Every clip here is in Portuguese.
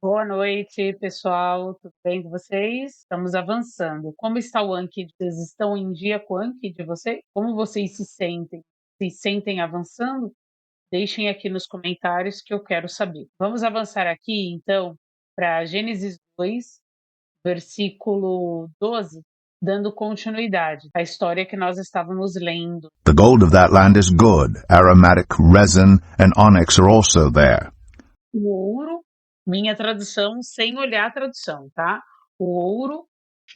Boa noite, pessoal. Tudo bem com vocês? Estamos avançando. Como está o Anki? Vocês estão em dia com o Anki de vocês? Como vocês se sentem? Se sentem avançando? Deixem aqui nos comentários que eu quero saber. Vamos avançar aqui, então, para Gênesis 2, versículo 12, dando continuidade à história que nós estávamos lendo. The gold of that land is good. Aromatic resin and onyx are also there. O ouro, minha tradução, sem olhar a tradução, tá? O ouro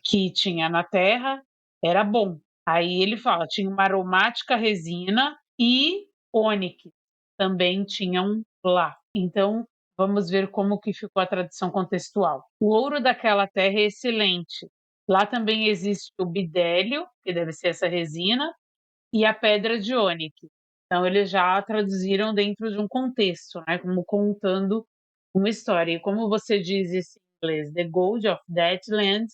que tinha na terra era bom. Aí ele fala, tinha uma aromática resina e ônix também tinham lá. Então, vamos ver como que ficou a tradução contextual. O ouro daquela terra é excelente. Lá também existe o bidélio, que deve ser essa resina, e a pedra de ônix. Então, eles já traduziram dentro de um contexto, né? Como contando uma história. E como você diz isso em inglês, the gold of that land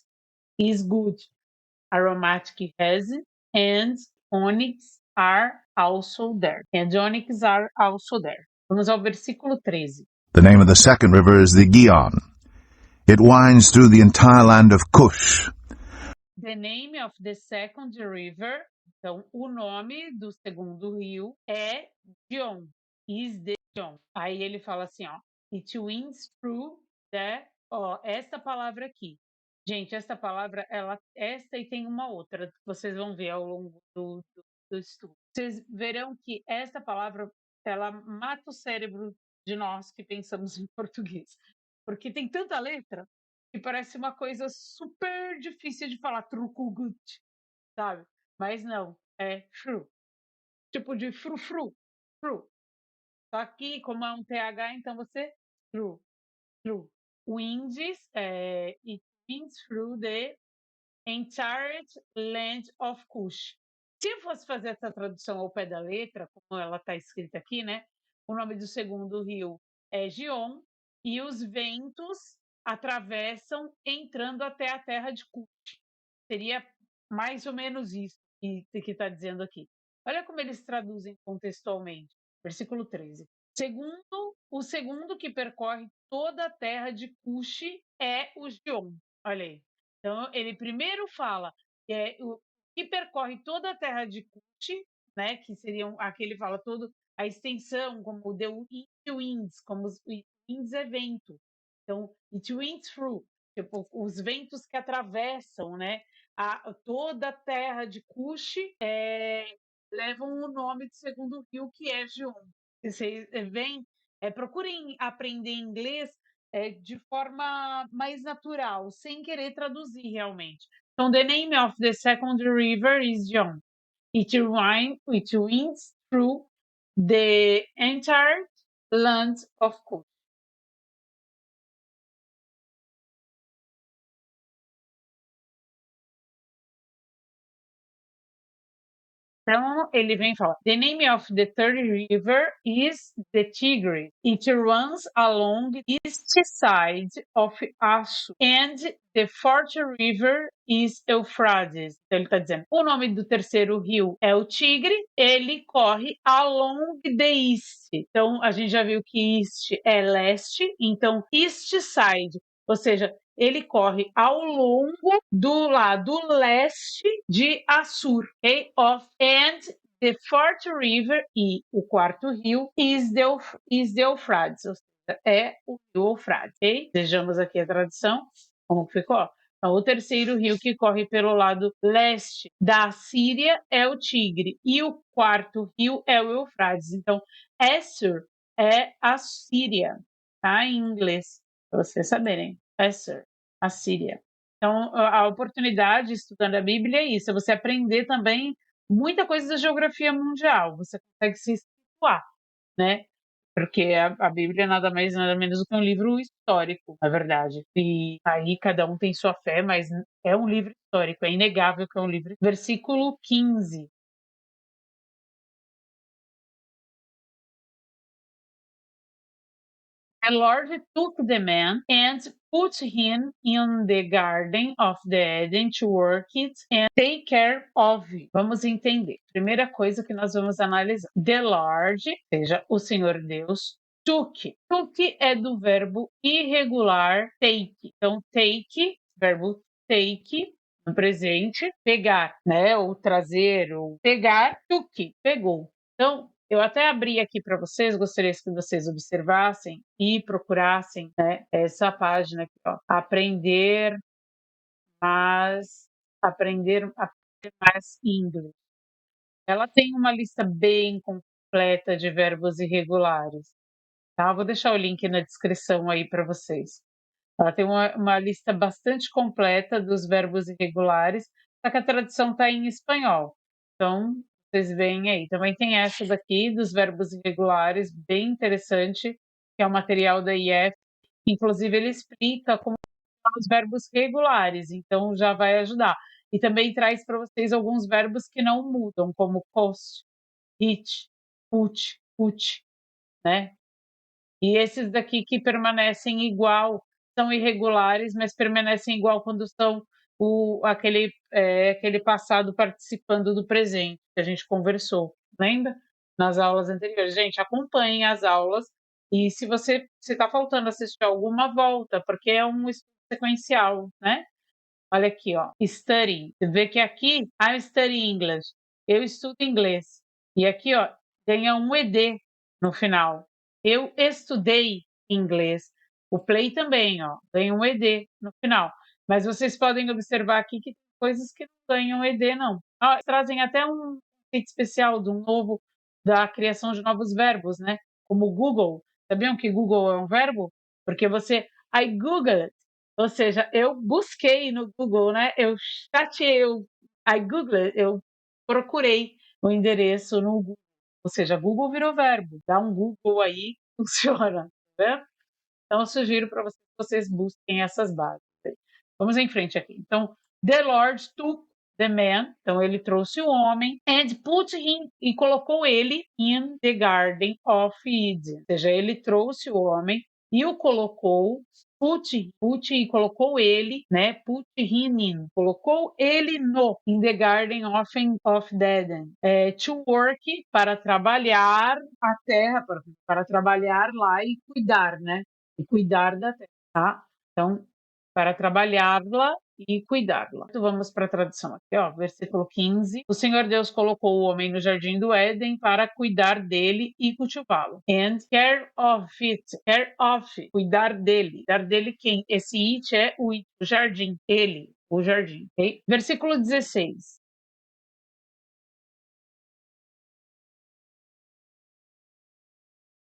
is good. Aromatic resin and onyx are also there. And onyx are also there. Vamos ao versículo 13. The name of the second river is the Gihon. It winds through the entire land of Cush. The name of the second river, então o nome do segundo rio é Gihon. Is the Gihon. Aí ele fala assim, ó, it winds through the, ó, esta palavra aqui. Gente, essa palavra, esta e tem uma outra que vocês vão ver ao longo do estudo. Vocês verão que esta palavra, ela mata o cérebro de nós que pensamos em português. Porque tem tanta letra que parece uma coisa super difícil de falar, trucugut, sabe? Mas não, é fru. Tipo de frufru, fru. Só que, como é um TH, então você fru, fru. Winds, it winds through the entire land of Cush. Se eu fosse fazer essa tradução ao pé da letra, como ela está escrita aqui, né? O nome do segundo rio é Gion, e os ventos atravessam entrando até a terra de Cush. Seria mais ou menos isso que está dizendo aqui. Olha como eles traduzem contextualmente. Versículo 13. O segundo que percorre toda a terra de Cush é o Gion. Olha aí. Então, ele primeiro fala o que percorre toda a terra de Cush, né, que seriam, aqui ele fala todo a extensão, como o The Winds, como os winds é vento. Então, it winds through, tipo, os ventos que atravessam, né, toda a terra de Cush levam o nome do segundo rio, que é Gion. Vocês veem, procurem aprender inglês de forma mais natural, sem querer traduzir realmente. Então, the name of the second river is Gion. It winds through the entire land of Cush. Então, ele vem falar: The name of the third river is the Tigris. It runs along the east side of Assu. And the fourth river is Euphrates. Então, ele está dizendo: o nome do terceiro rio é o Tigre, ele corre along the east. Então, a gente já viu que east é leste, então east side, ou seja, ele corre ao longo do lado leste de Assur, okay? And the fourth river, e o quarto rio, is the Euphrates, ou seja, é o rio Eufrates, ok? Vejamos aqui a tradução, como ficou. Então, o terceiro rio que corre pelo lado leste da Síria é o Tigre, e o quarto rio é o Eufrates. Então, Assur é a Síria, tá? Em inglês, para vocês saberem. Assur, a Síria. Então, a oportunidade estudando a Bíblia é isso, é você aprender também muita coisa da geografia mundial, você consegue se situar, né? Porque a Bíblia é nada mais, nada menos do que um livro histórico, na verdade. E aí cada um tem sua fé, mas é um livro histórico, é inegável que é um livro. Versículo 15. The Lord took the man and put him in the garden of the Eden to work it and take care of it. Vamos entender. Primeira coisa que nós vamos analisar. The Lord, ou seja, o Senhor Deus, Took. Took é do verbo irregular take. Então, take, verbo take, no presente, pegar, né? Ou trazer, ou pegar, took, pegou. Então, eu até abri aqui para vocês, gostaria que vocês observassem e procurassem, né, essa página aqui, ó. Aprender mais inglês. Ela tem uma lista bem completa de verbos irregulares, tá? Vou deixar o link na descrição aí para vocês. Ela tem uma lista bastante completa dos verbos irregulares, só que a tradução está em espanhol. Então, vocês veem aí. Também tem essa daqui dos verbos irregulares, bem interessante, que é o material da IF. Inclusive, ele explica como são os verbos regulares, então já vai ajudar. E também traz para vocês alguns verbos que não mudam, como cost, hit, put, né? E esses daqui que permanecem igual, são irregulares, mas permanecem igual quando são aquele passado participando do presente, que a gente conversou, lembra? Nas aulas anteriores. Gente, acompanhem as aulas e se você está faltando assistir alguma, volta, porque é um estudo sequencial, né? Olha aqui, ó, study. Você vê que aqui, I'm studying English. Eu estudo inglês. E aqui, ó, ganha um ED no final. Eu estudei inglês. O play também, ó, ganha um ED no final. Mas vocês podem observar aqui que tem coisas que não ganham ED, não. Ó, trazem até um conceito especial da criação de novos verbos, né? Como Google. Sabiam que Google é um verbo? Porque I Googled, ou seja, eu busquei no Google, né? Eu chateei, I Googled, eu procurei o endereço no Google. Ou seja, Google virou verbo. Dá um Google aí, funciona, né? Então, eu sugiro para vocês busquem essas bases. Vamos em frente aqui. Então, the Lord took the man, então ele trouxe o homem, and put him, e colocou ele in the garden of Eden. Ou seja, ele trouxe o homem e o colocou, put e colocou ele, né? Put him in, colocou ele no, in the garden of Eden. To work, para trabalhar a terra, para trabalhar lá e cuidar, né? E cuidar da terra, tá? Então, para trabalhá-la e cuidá-la. Então, vamos para a tradução aqui, ó, versículo 15. O Senhor Deus colocou o homem no jardim do Éden para cuidar dele e cultivá-lo. And care of, cuidar dele. Cuidar dele quem? Esse it é o jardim, ele, o jardim. Okay? Versículo 16.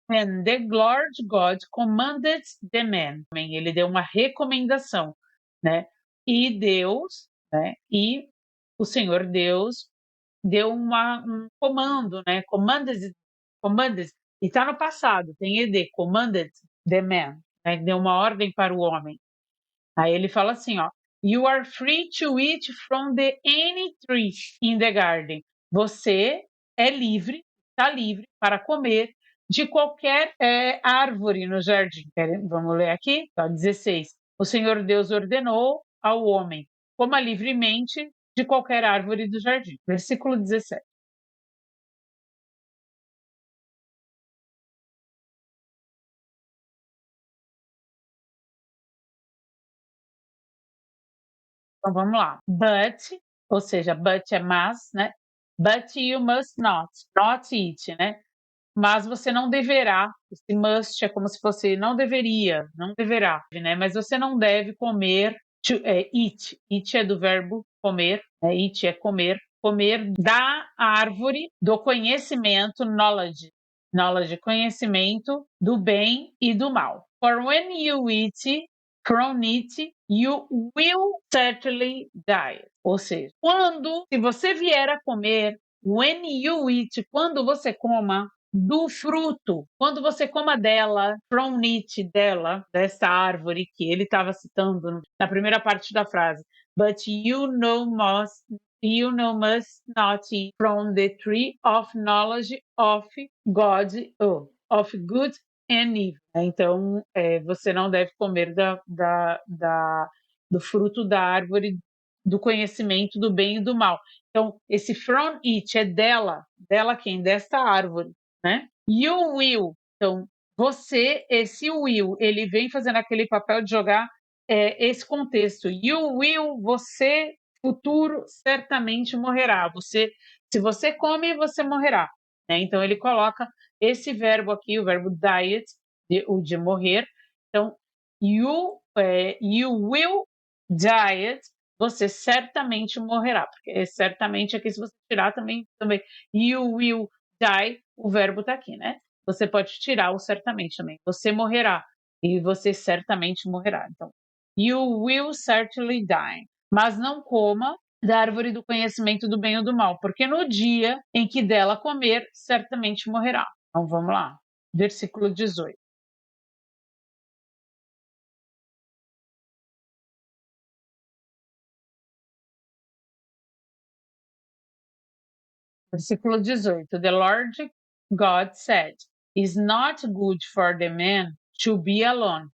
And the Lord God commanded the man. Ele deu uma recomendação, né? E Deus, né? E o Senhor Deus deu um comando, né? Commanded, e está no passado, tem ed, commanded the man, né? Deu uma ordem para o homem. Aí ele fala assim, ó, you are free to eat from the any tree in the garden. Você é livre, está livre para comer de qualquer árvore no jardim. Vamos ler aqui, tá, 16. O Senhor Deus ordenou ao homem, coma livremente de qualquer árvore do jardim. Versículo 17. Então vamos lá. But, ou seja, but é mas, né? But you must not eat, né? Mas você não deverá. Esse must é como se fosse não deveria, não deverá, né? Mas você não deve comer, eat. Eat é do verbo comer, né? Eat é comer. Comer da árvore do conhecimento, knowledge. Knowledge, conhecimento do bem e do mal. For when you eat from it, you will certainly die. Ou seja, se você vier a comer, when you eat, quando você coma do fruto, quando você coma dela, from it, dela, dessa árvore que ele estava citando na primeira parte da frase, but you must not eat from the tree of knowledge of God, of good and evil. Então, você não deve comer do fruto da árvore do conhecimento do bem e do mal. Então, esse from it é dela quem? Desta árvore, né? You will, então, esse will, ele vem fazendo aquele papel de jogar esse contexto. You will, você, futuro, certamente morrerá. Se você come, você morrerá. Né? Então, ele coloca esse verbo aqui, o verbo diet, o de morrer. Então, you will diet, você certamente morrerá. Porque certamente aqui, se você tirar também you will die, o verbo está aqui, né? Você pode tirar o certamente também. Você morrerá. E você certamente morrerá. Então, you will certainly die. Mas não coma da árvore do conhecimento do bem ou do mal, porque no dia em que dela comer, certamente morrerá. Então vamos lá. Versículo 18. Versículo 18. The Lord God said, "It's not good for the man to be alone."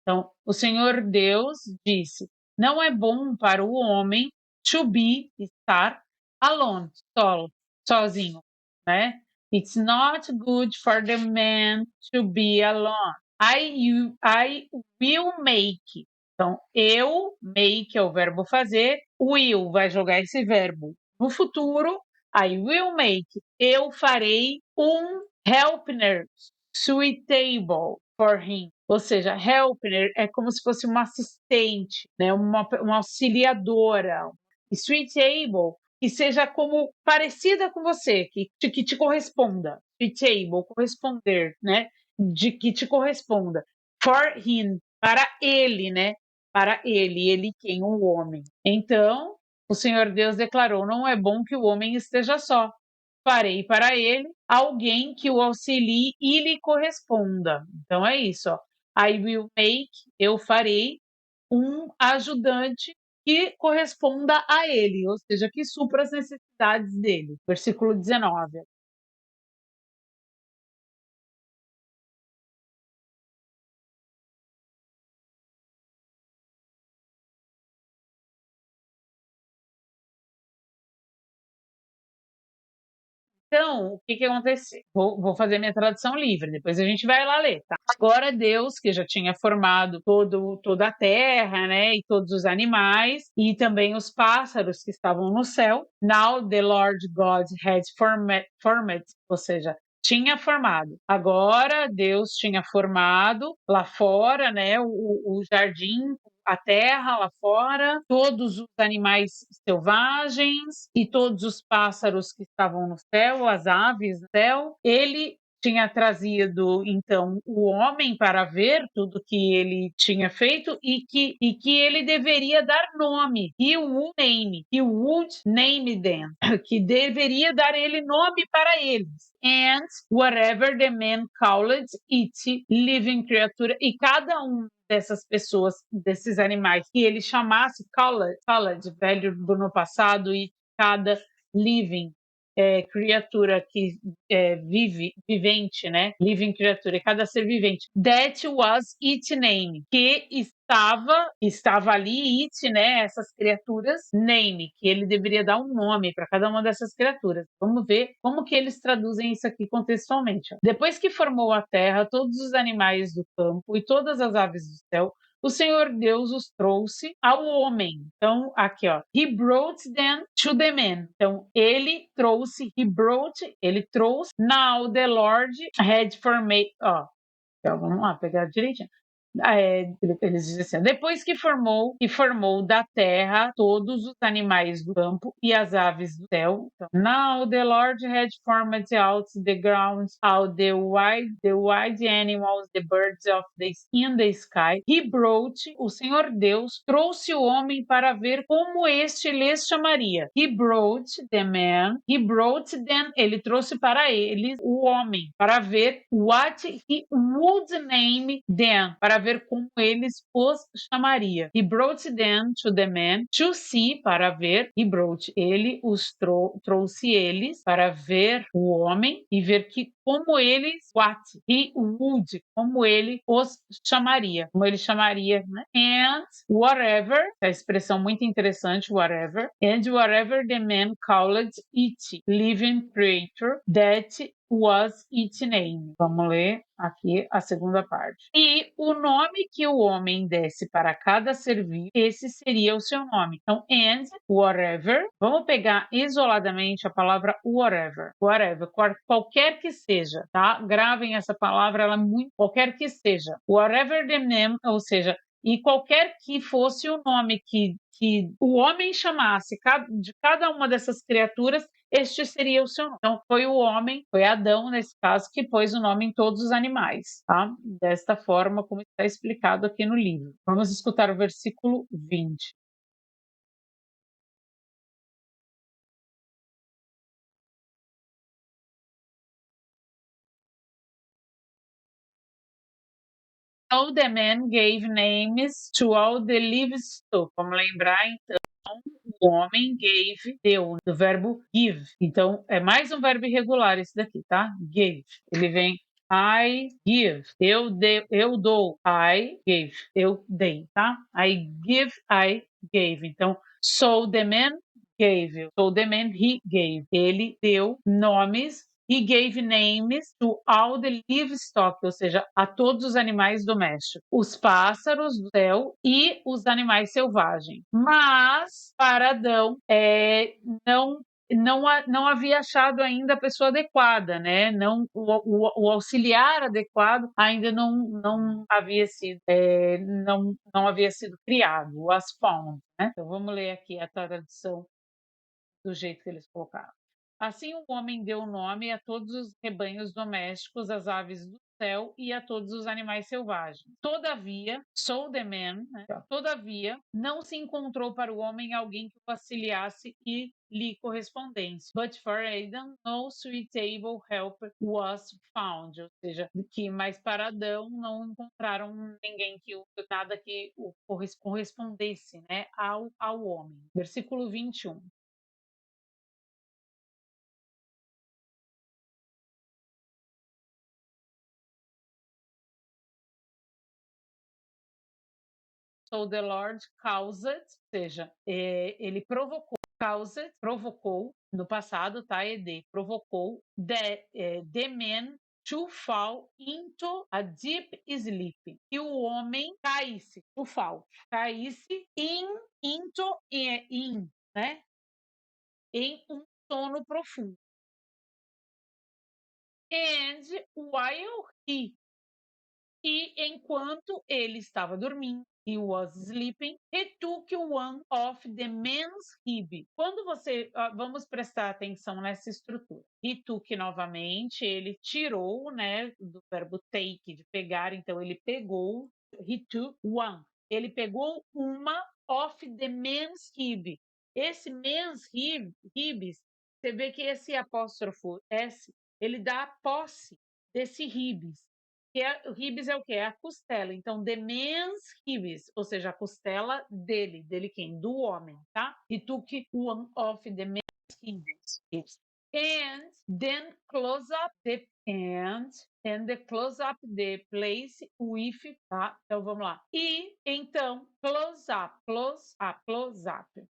Então, o Senhor Deus disse: não é bom para o homem to be, estar alone, solo, sozinho, né? It's not good for the man to be alone. I will make. Então, eu, make é o verbo fazer, will vai jogar esse verbo no futuro. I will make. Eu farei helper suitable for him. Ou seja, helper é como se fosse uma assistente, né? uma auxiliadora. Suitable, que seja como parecida com você, que te corresponda. Suitable, corresponder, né? Que te corresponda. For him, para ele, né? Para ele quem? O homem. Então, o Senhor Deus declarou: não é bom que o homem esteja só. Farei para ele alguém que o auxilie e lhe corresponda. Então é isso, ó. I will make, eu farei ajudante que corresponda a ele, ou seja, que supra as necessidades dele. Versículo 19. Então, o que aconteceu? Vou fazer minha tradução livre, depois a gente vai lá ler, tá? Agora Deus, que já tinha formado toda a terra, né, e todos os animais, e também os pássaros que estavam no céu, now the Lord God had formed, ou seja, tinha formado. Agora Deus tinha formado lá fora, né, o jardim, a terra lá fora, todos os animais selvagens e todos os pássaros que estavam no céu, as aves no céu. Ele tinha trazido então o homem para ver tudo que ele tinha feito e que ele deveria dar nome. He would name them, que deveria dar ele nome para eles. And whatever the man called it, living creature, e cada dessas pessoas, desses animais, que ele chamasse called, velho do no passado, e cada living criatura que vivente, né? Living criatura, cada ser vivente. That was its name, que estava ali, it, né? Essas criaturas, name, que ele deveria dar um nome para cada uma dessas criaturas. Vamos ver como que eles traduzem isso aqui contextualmente. Ó. Depois que formou a terra, todos os animais do campo e todas as aves do céu, o Senhor Deus os trouxe ao homem. Então, aqui, ó. He brought them to the man. Então, ele trouxe. Now the Lord had formed. Ó, então, vamos lá, pegar direitinho. Eles dizem assim, depois que formou da terra todos os animais do campo e as aves do céu. Então, now the Lord had formed out the ground, all the wild animals, the birds in the sky. He brought, o Senhor Deus trouxe o homem para ver como este lhes chamaria. He brought them, ele trouxe para eles o homem, para ver what he would name them, para ver como eles os chamaria. He brought them to the man to see, para ver. He brought, ele os trouxe eles para ver o homem e ver como eles, what he would, como ele os chamaria, como ele chamaria, né? And whatever, a expressão muito interessante, whatever, and whatever the man called it, living creature that was its name. Vamos ler aqui a segunda parte. E o nome que o homem desse para cada ser vivo, esse seria o seu nome. Então, and whatever. Vamos pegar isoladamente a palavra whatever. Whatever, qualquer que seja, tá? Gravem essa palavra, ela é muito, qualquer que seja. Whatever the name, ou seja, e qualquer que fosse o nome que o homem chamasse de cada uma dessas criaturas, este seria o seu nome. Então, foi o homem, foi Adão, nesse caso, que pôs o nome em todos os animais, tá? Desta forma, como está explicado aqui no livro. Vamos escutar o versículo 20. So the man gave names to all the livestock. Vamos lembrar, então, o homem gave, deu, do verbo give. Então, é mais um verbo irregular esse daqui, tá? Gave. Ele vem I give. Eu dou. I gave. Eu dei, tá? I give, I gave. Então, so the man gave. So the man, he gave. Ele deu nomes. He gave names to all the livestock, ou seja, a todos os animais domésticos, os pássaros do céu e os animais selvagens. Mas para Adão não não havia achado ainda a pessoa adequada, né? Não, o auxiliar adequado ainda não havia sido não havia sido criado, was found, né? Então vamos ler aqui a tradução do jeito que eles colocaram. Assim o homem deu nome a todos os rebanhos domésticos, às aves do céu e a todos os animais selvagens. Todavia, so the man, né? Todavia, não se encontrou para o homem alguém que o auxiliasse e lhe correspondesse. But for Adam, no suitable helper was found. Ou seja, que mais para Adão não encontraram ninguém nada que o correspondesse, né, ao homem. Versículo 21. So the Lord caused, ou seja, ele provocou, no passado, tá? ED, provocou the man to fall into a deep sleep. Que o homem caísse, to fall, caísse into, né? Em um sono profundo. And while e enquanto ele estava dormindo, he was sleeping, he took one of the men's rib. Quando vamos prestar atenção nessa estrutura. He took novamente, ele tirou, né, do verbo take, de pegar, então ele pegou, he took one. Ele pegou uma of the men's rib. Esse men's ribs, você vê que esse apóstrofo S, ele dá posse desse ribs. O ribs é o quê? É a costela. Então, the men's ribs, ou seja, a costela dele quem? Do homem, tá? He took one of the men's ribs. And then close up the close up the place with, tá? Então vamos lá. E então close up,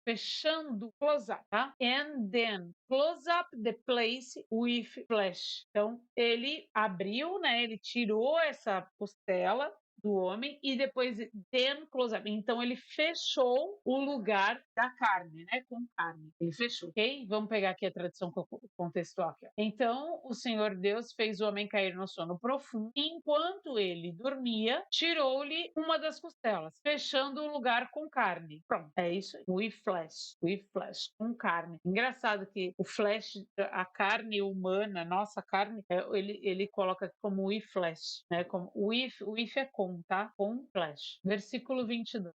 fechando close up, tá? And then close up the place with flesh. Então ele abriu, né? Ele tirou essa costela do homem e depois then close up. Então ele fechou o lugar da carne, né? Com carne. Ele fechou, ok? Vamos pegar aqui a tradução contextual aqui. Então o Senhor Deus fez o homem cair no sono profundo e enquanto ele dormia, tirou-lhe uma das costelas, fechando o lugar com carne. Pronto, é isso aí. With flesh, com carne. Engraçado que o flesh, a carne humana, nossa carne, ele coloca como with flesh, né? Como with é com, tá? Com flesh. Versículo 22.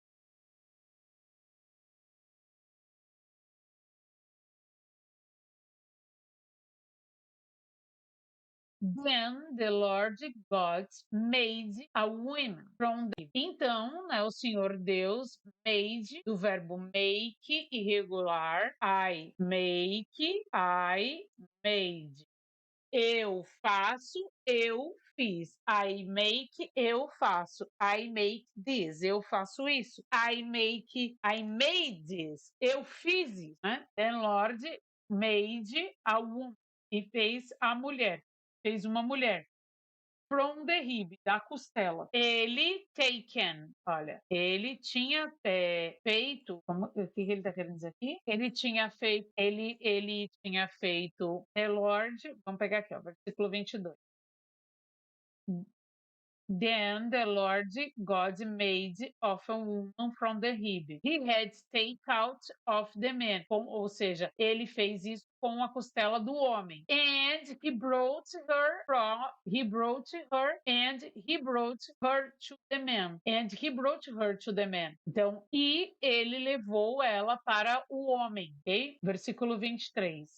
Then the Lord God made a woman from the... Então, né, o Senhor Deus made, do verbo make, irregular, I make, I made. Eu faço, eu fiz. I make, eu faço. I make this, eu faço isso. I made this, eu fiz isso, né? Then Lord made a woman, e fez a mulher, fez uma mulher. From the rib, da costela. Ele taken, olha, ele tinha feito, o que ele está querendo dizer aqui? Ele tinha feito, ele tinha feito, the Lord, vamos pegar aqui, ó, versículo 22. Then the Lord God made of a woman from the rib. He had take out of the man. Ou seja, ele fez isso com a costela do homem. And he brought her to the man. And he brought her to the man. Então, e ele levou ela para o homem. Ok? Versículo 23.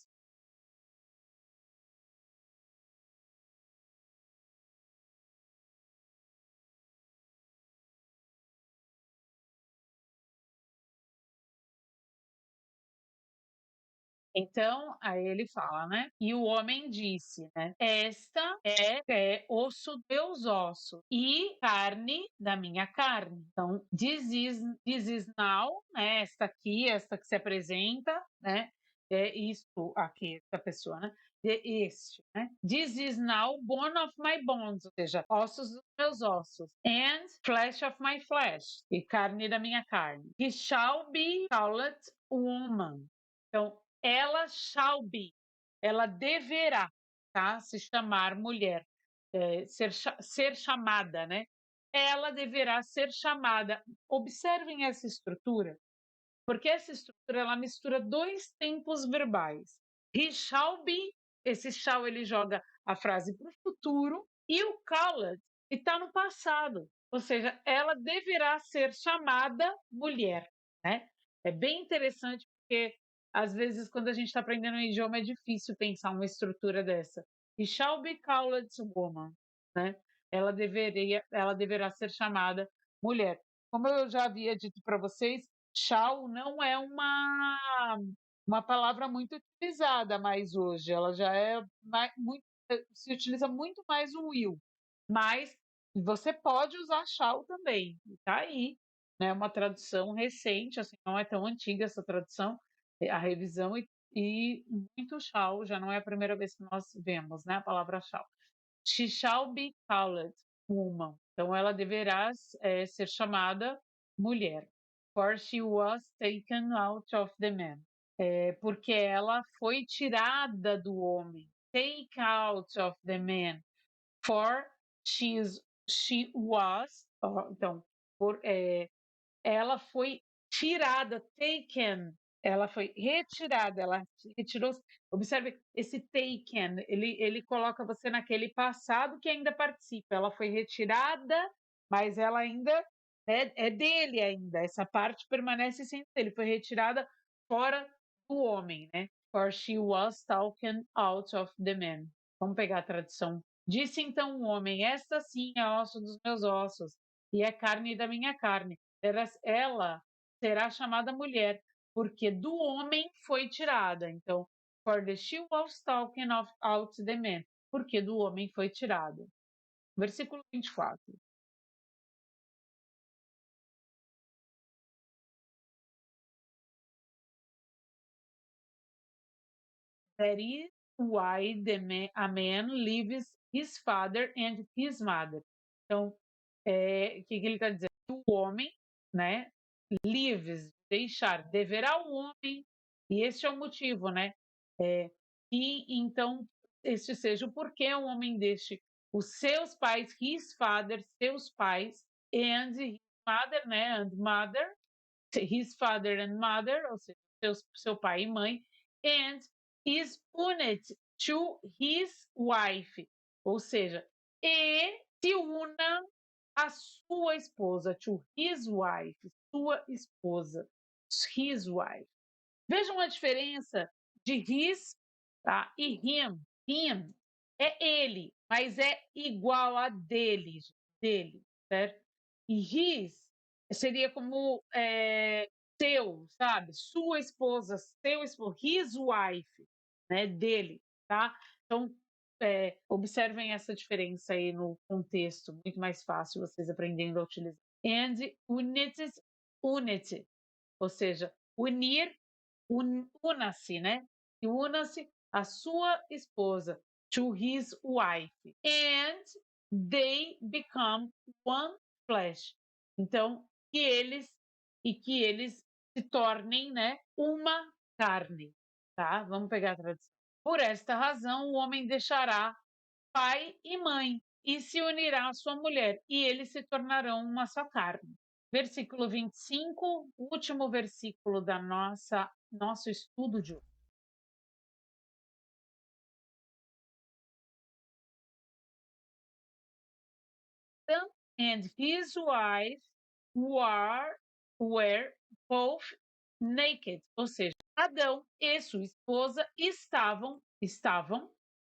Então, aí ele fala, né? E o homem disse, né? Esta é osso dos meus ossos e carne da minha carne. Então, this is now, né? Esta que se apresenta, né? É isto aqui, essa pessoa, né? Este, né? This is now bone of my bones, ou seja, ossos dos meus ossos, and flesh of my flesh, e carne da minha carne. He shall be called woman. Então, ela shall be, ela deverá, tá? Se chamar mulher, ser chamada, né? Ela deverá ser chamada. Observem essa estrutura, porque essa estrutura ela mistura dois tempos verbais. He shall be, esse shall ele joga a frase para o futuro, e o called está no passado, ou seja, ela deverá ser chamada mulher, né? É bem interessante porque às vezes quando a gente está aprendendo um idioma é difícil pensar uma estrutura dessa. He shall be called woman, né? Ela deverá ser chamada mulher. Como eu já havia dito para vocês, shall não é uma palavra muito utilizada mais hoje, ela já é muito, se utiliza muito mais o will, mas você pode usar shall também, está aí, né? Uma tradução recente, assim, não é tão antiga essa tradução, a revisão, e muito shall, já não é a primeira vez que nós vemos, né, a palavra shall. She shall be called woman. Então ela deverá ser chamada mulher. For she was taken out of the man. Porque ela foi tirada do homem. Take out of the man. For she was. Então, ela foi tirada, taken, ela foi retirada, ela retirou. Observe esse taken, ele coloca você naquele passado que ainda participa. Ela foi retirada, mas ela ainda é dele ainda. Essa parte permanece sendo dele. Foi retirada fora do homem, né? For she was taken out of the man. Vamos pegar a tradução. Disse então o homem: esta sim é osso dos meus ossos e é carne da minha carne. Ela será chamada mulher, porque do homem foi tirada. Então, for the she was taken out the man, porque do homem foi tirada. Versículo 24. That is why a man leaves his father and his mother. Então, o que ele está dizendo? O homem, né, leaves, deixar, deverá o homem, e este é o motivo, né? E então, este seja o porquê o homem deixe os seus pais, his father, seus pais, and his mother, né, and mother, his father and mother, ou seja, seu pai e mãe, and is uned to his wife, ou seja, e se una a sua esposa, to his wife, sua esposa, his wife. Vejam a diferença de his, tá? E him é ele, mas é igual a dele, certo? E his seria como seu, sabe? Sua esposa, seu esposo, his wife, né? Dele, tá? Então, observem essa diferença aí no contexto, muito mais fácil vocês aprendendo a utilizar. And unity, ou seja, unir, una-se, né? E una-se a sua esposa, to his wife, and they become one flesh. Então, que eles se tornem, né, uma carne, tá? Vamos pegar a tradução. Por esta razão, o homem deixará pai e mãe e se unirá à sua mulher, e eles se tornarão uma só carne. Versículo 25, último versículo da nosso estudo de hoje. Adam and his wife were both naked, ou seja, Adão e sua esposa estavam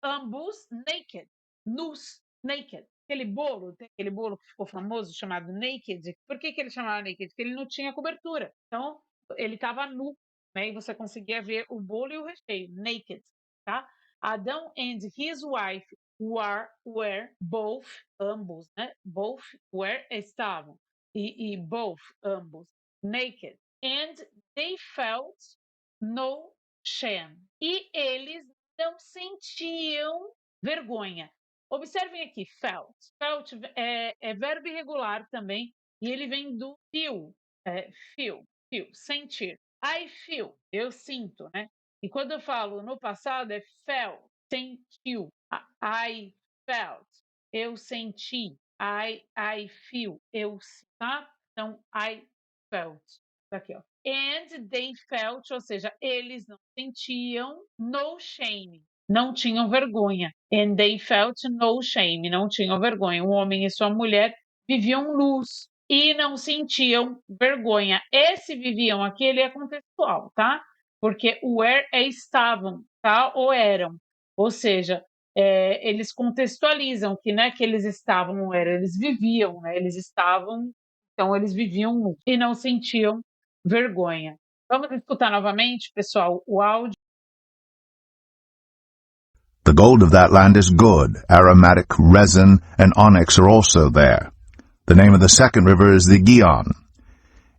ambos naked, nus, naked. Tem aquele bolo que ficou famoso chamado naked. Por que ele chamava naked? Porque ele não tinha cobertura. Então, ele estava nu, né? E você conseguia ver o bolo e o recheio, naked, tá? Adão and his wife were both, ambos, né? Both were, estavam. E both, ambos, naked. And they felt no shame. E eles não sentiam vergonha. Observem aqui, felt. Felt é verbo irregular também, e ele vem do feel, sentir. I feel, eu sinto, né? E quando eu falo no passado é felt, sentiu. I felt, eu senti. I feel, eu sinto, tá? Então, I felt. Tá aqui, ó. And they felt, ou seja, eles não sentiam no shame, não tinham vergonha. And they felt no shame, não tinham vergonha. O homem e sua mulher viviam nus e não sentiam vergonha. Esse viviam aqui, ele é contextual, tá? Porque o were é estavam, tá? Ou eram. Ou seja, eles contextualizam que não é que eles estavam, não era, eles viviam, né? Eles estavam, então eles viviam nus e não sentiam vergonha. Vamos escutar novamente, pessoal, o áudio. The gold of that land is good. Aromatic resin and onyx are also there. The name of the second river is the Gihon.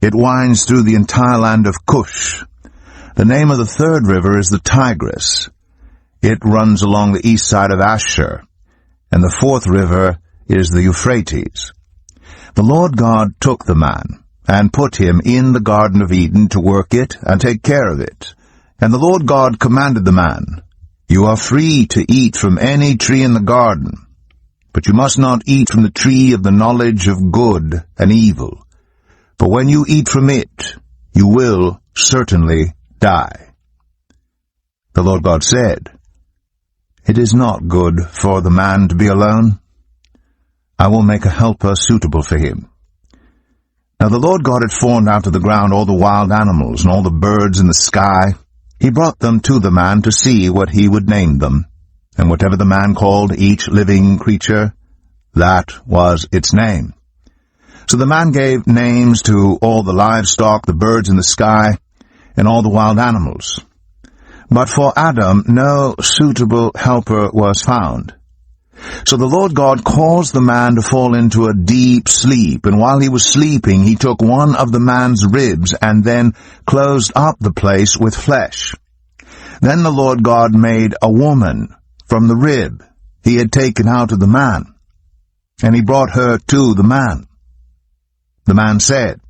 It winds through the entire land of Cush. The name of the third river is the Tigris. It runs along the east side of Asher. And the fourth river is the Euphrates. The Lord God took the man and put him in the Garden of Eden to work it and take care of it. And the Lord God commanded the man, "You are free to eat from any tree in the garden, but you must not eat from the tree of the knowledge of good and evil. For when you eat from it, you will certainly die." The Lord God said, "It is not good for the man to be alone. I will make a helper suitable for him." Now the Lord God had formed out of the ground all the wild animals and all the birds in the sky. He brought them to the man to see what he would name them. And whatever the man called each living creature, that was its name. So the man gave names to all the livestock, the birds in the sky, and all the wild animals. But for Adam no suitable helper was found. So the Lord God caused the man to fall into a deep sleep, and while he was sleeping he took one of the man's ribs and then closed up the place with flesh. Then the Lord God made a woman from the rib he had taken out of the man, and he brought her to the man. The man said,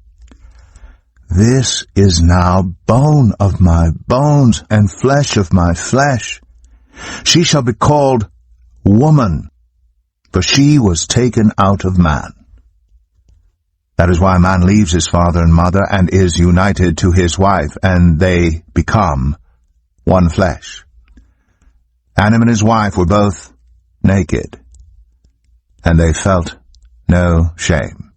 "This is now bone of my bones and flesh of my flesh. She shall be called woman, for she was taken out of man." That is why a man leaves his father and mother and is united to his wife, and they become one flesh. Adam and his wife were both naked, and they felt no shame.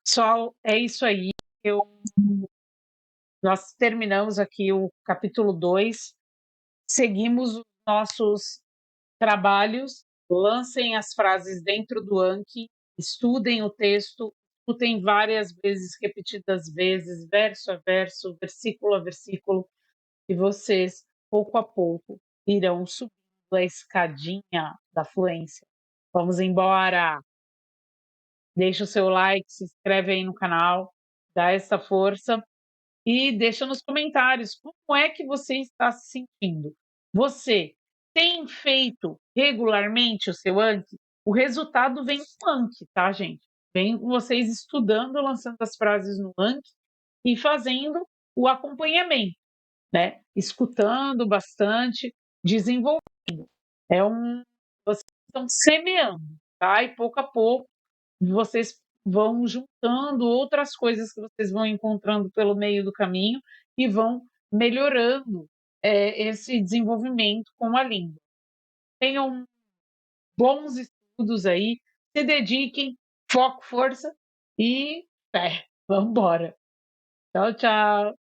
Pessoal, é isso aí. Eu Nós terminamos aqui o capítulo 2. Seguimos os nossos trabalhos, lancem as frases dentro do Anki, estudem o texto, escutem várias vezes, repetidas vezes, verso a verso, versículo a versículo, e vocês, pouco a pouco, irão subindo a escadinha da fluência. Vamos embora! Deixa o seu like, se inscreve aí no canal, dá essa força e deixa nos comentários como é que você está se sentindo. Você tem feito regularmente o seu Anki? O resultado vem com o Anki, tá, gente? Vem com vocês estudando, lançando as frases no Anki e fazendo o acompanhamento, né? Escutando bastante, desenvolvendo. Vocês estão semeando, tá? E pouco a pouco vocês vão juntando outras coisas que vocês vão encontrando pelo meio do caminho e vão melhorando esse desenvolvimento com a língua. Tenham bons estudos aí, se dediquem, foco, força e vamos embora. Tchau, tchau!